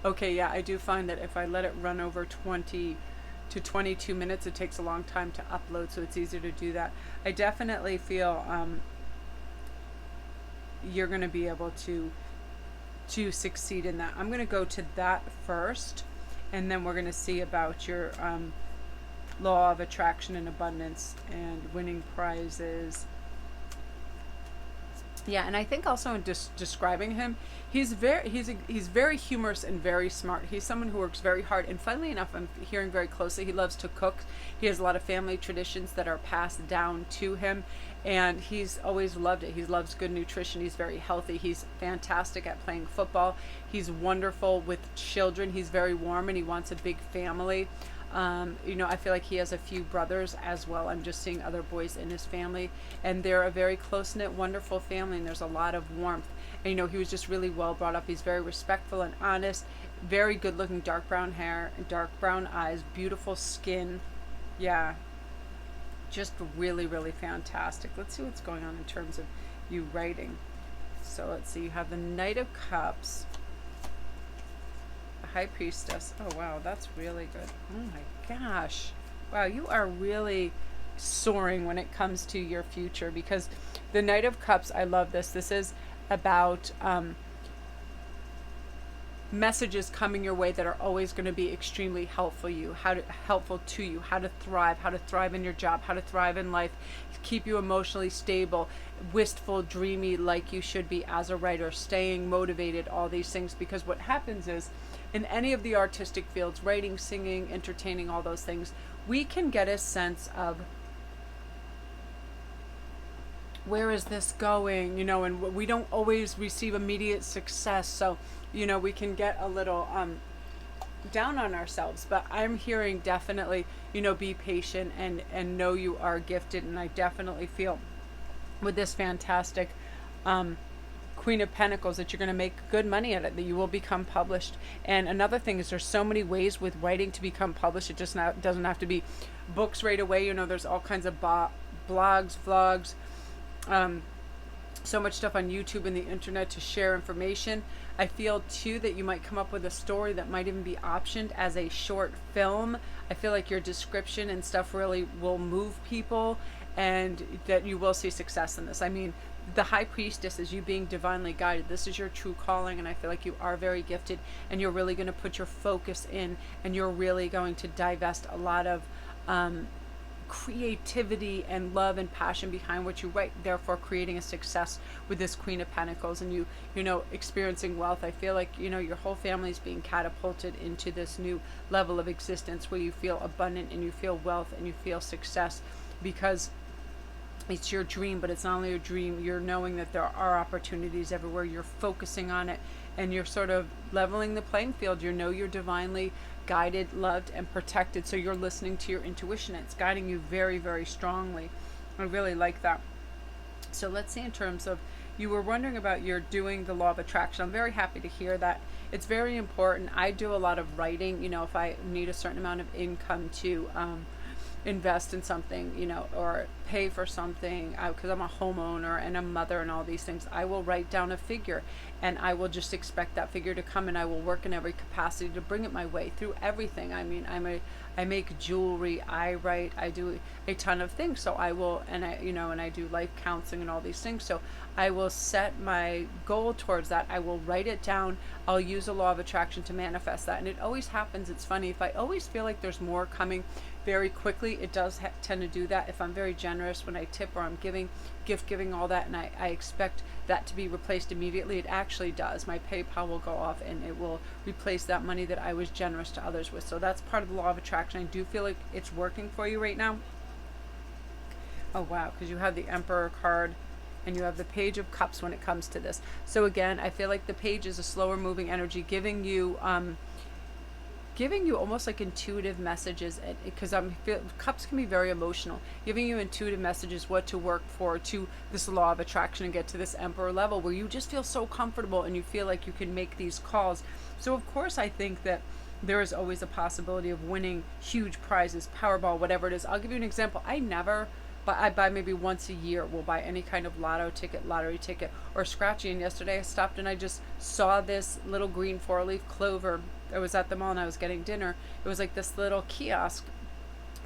Okay, yeah, I do find that if I let it run over 20 to 22 minutes, it takes a long time to upload, so it's easier to do that. I definitely feel you're going to be able to succeed in that. I'm going to go to that first, and then we're going to see about your law of attraction and abundance and winning prizes. Yeah, and I think also in describing him, he's very humorous and very smart. He's someone who works very hard, and funnily enough, I'm hearing very closely he loves to cook. He has a lot of family traditions that are passed down to him, and he's always loved it. He loves good nutrition. He's very healthy. He's fantastic at playing football. He's wonderful with children. He's very warm, and he wants a big family. I feel like he has a few brothers as well. I'm just seeing other boys in his family, and they're a very close knit, wonderful family, and there's a lot of warmth. And he was just really well brought up. He's very respectful and honest, very good looking, dark brown hair, dark brown eyes, beautiful skin. Yeah, just really, really fantastic. Let's see what's going on in terms of you writing. So let's see, you have the Knight of Cups, High Priestess. Oh wow, that's really good. Oh my gosh. Wow, you are really soaring when it comes to your future, because the Knight of Cups, I love this. This is about messages coming your way that are always going to be extremely helpful to you, how to thrive in your job, how to thrive in life, keep you emotionally stable, wistful, dreamy, like you should be as a writer, staying motivated, all these things. Because what happens is, in any of the artistic fields, writing, singing, entertaining, all those things, we can get a sense of where is this going, and we don't always receive immediate success. So, we can get a little down on ourselves. But I'm hearing definitely, be patient and know you are gifted. And I definitely feel with this fantastic Queen of Pentacles that you're going to make good money at it, that you will become published. And another thing is, there's so many ways with writing to become published. It just doesn't have to be books right away. There's all kinds of blogs, vlogs, so much stuff on YouTube and the internet to share information. I feel too that you might come up with a story that might even be optioned as a short film. I feel like your description and stuff really will move people, and that you will see success in this. I mean, the High Priestess is you being divinely guided. This is your true calling, and I feel like you are very gifted, and you're really going to put your focus in, and you're really going to divest a lot of creativity and love and passion behind what you write, therefore creating a success with this Queen of Pentacles, and you experiencing wealth. I feel like your whole family is being catapulted into this new level of existence where you feel abundant and you feel wealth and you feel success, because it's your dream. But it's not only a dream, you're knowing that there are opportunities everywhere, you're focusing on it, and you're sort of leveling the playing field. You're divinely guided, loved, and protected. So you're listening to your intuition. It's guiding you very, very strongly. I really like that. So let's see, in terms of, you were wondering about your doing the law of attraction. I'm very happy to hear that. It's very important. I do a lot of writing. If I need a certain amount of income to invest in something, or pay for something, because I'm a homeowner and a mother and all these things, I will write down a figure, and I will just expect that figure to come, and I will work in every capacity to bring it my way through everything. I mean, I make jewelry, I write, I do a ton of things. So I will, and I do life counseling and all these things. So I will set my goal towards that. I will write it down. I'll use a law of attraction to manifest that. And it always happens. It's funny. If I always feel like there's more coming very quickly, it does tend to do that. If I'm very generous when I tip, or I'm gift giving, all that, and I expect that to be replaced immediately, it actually does. My PayPal will go off and it will replace that money that I was generous to others with. So that's part of the law of attraction. I do feel like it's working for you right now. Oh wow, because you have the Emperor card and you have the Page of Cups when it comes to this. So again, I feel like the Page is a slower moving energy, giving you almost like intuitive messages, because cups can be very emotional, giving you intuitive messages what to work for to this law of attraction and get to this Emperor level where you just feel so comfortable and you feel like you can make these calls. So of course I think that there is always a possibility of winning huge prizes, Powerball, whatever it is. I'll give you an example. I buy maybe once a year, will buy any kind of lotto ticket, lottery ticket, or scratchy. And yesterday I stopped and I just saw this little green 4-leaf clover I was at the mall and I was getting dinner. It was like this little kiosk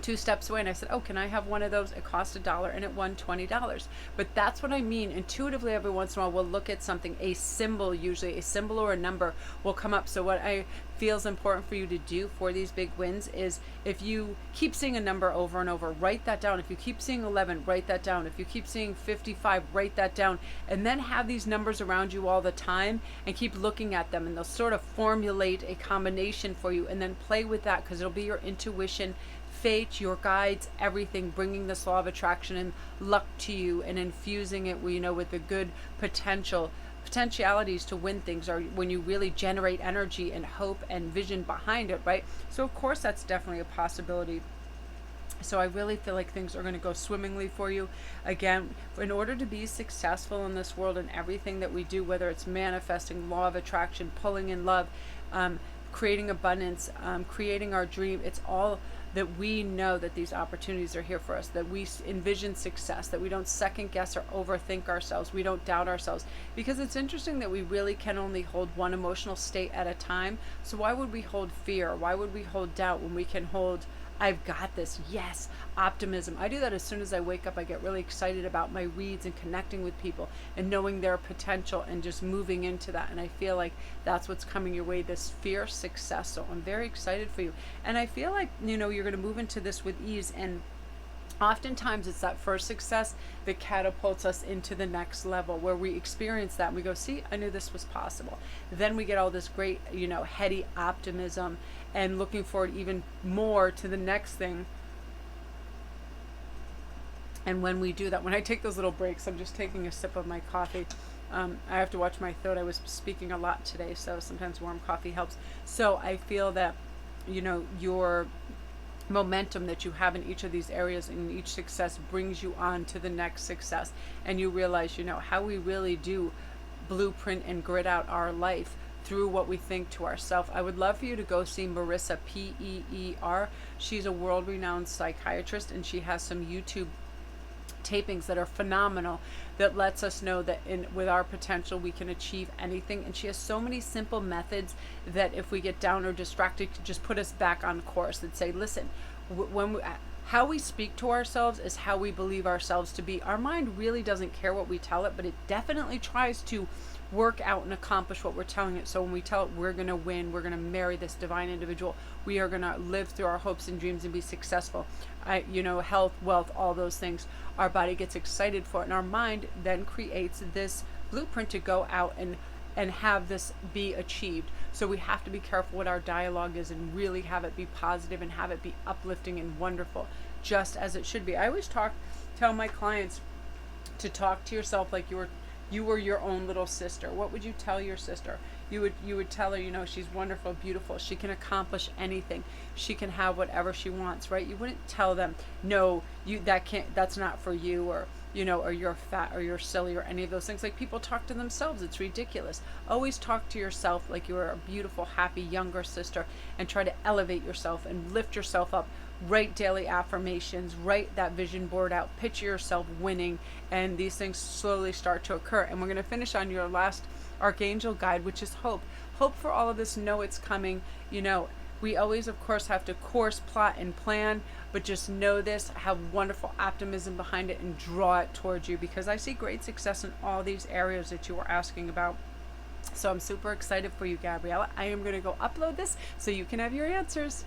2 steps away, and I said, oh, can I have one of those? It cost $1 and it won $20. But that's what I mean. Intuitively, every once in a while, we'll look at something, a symbol, usually a symbol or a number will come up. So what I feel is important for you to do for these big wins is, if you keep seeing a number over and over, write that down. If you keep seeing 11, write that down. If you keep seeing 55, write that down. And then have these numbers around you all the time and keep looking at them, and they'll sort of formulate a combination for you, and then play with that, because it'll be your intuition, fate, your guides, everything, bringing this law of attraction and luck to you, and infusing it, with the good potentialities to win things, or when you really generate energy and hope and vision behind it, right? So of course that's definitely a possibility. So I really feel like things are going to go swimmingly for you. Again, in order to be successful in this world and everything that we do, whether it's manifesting, law of attraction, pulling in love, creating abundance, creating our dream, it's all that we know that these opportunities are here for us, that we envision success, that we don't second guess or overthink ourselves, we don't doubt ourselves. Because it's interesting that we really can only hold one emotional state at a time. So why would we hold fear? Why would we hold doubt when we can hold, I've got this, yes, optimism? I do that as soon as I wake up. I get really excited about my reads and connecting with people and knowing their potential and just moving into that. And I feel like that's what's coming your way, this fierce success. So I'm very excited for you. And I feel like, you're going to move into this with ease. And oftentimes it's that first success that catapults us into the next level, where we experience that and we go, see, I knew this was possible. Then we get all this great, heady optimism and looking forward even more to the next thing. And when we do that, when I take those little breaks, I'm just taking a sip of my coffee. I have to watch my throat. I was speaking a lot today, so sometimes warm coffee helps. So I feel that, your momentum that you have in each of these areas, and each success brings you on to the next success. And you realize, how we really do blueprint and grid out our life through what we think to ourselves. I would love for you to go see Marissa, Peer. She's a world-renowned psychiatrist, and she has some YouTube tapings that are phenomenal, that lets us know that with our potential we can achieve anything. And she has so many simple methods that if we get down or distracted, could just put us back on course, that say, listen, how we speak to ourselves is how we believe ourselves to be. Our mind really doesn't care what we tell it, but it definitely tries to work out and accomplish what we're telling it. So when we tell it we're going to win, we're going to marry this divine individual, we are going to live through our hopes and dreams and be successful, health, wealth, all those things, our body gets excited for it, and our mind then creates this blueprint to go out and have this be achieved. So we have to be careful what our dialogue is, and really have it be positive and have it be uplifting and wonderful, just as it should be. I always tell my clients to talk to yourself like you were your own little sister. What would you tell your sister? You would tell her, she's wonderful, beautiful, she can accomplish anything, she can have whatever she wants, right? You wouldn't tell them, no, that's not for you, or or you're fat, or you're silly, or any of those things. Like, people talk to themselves, it's ridiculous. Always talk to yourself like you are a beautiful, happy younger sister, and try to elevate yourself and lift yourself up. Write daily affirmations, write that vision board out, picture yourself winning, and these things slowly start to occur. And we're going to finish on your last archangel guide, which is hope. Hope for all of this. Know it's coming. We always, of course, have to plot and plan, but just know this, have wonderful optimism behind it, and draw it towards you, because I see great success in all these areas that you were asking about. So I'm super excited for you, Gabriella. I am going to go upload this so you can have your answers.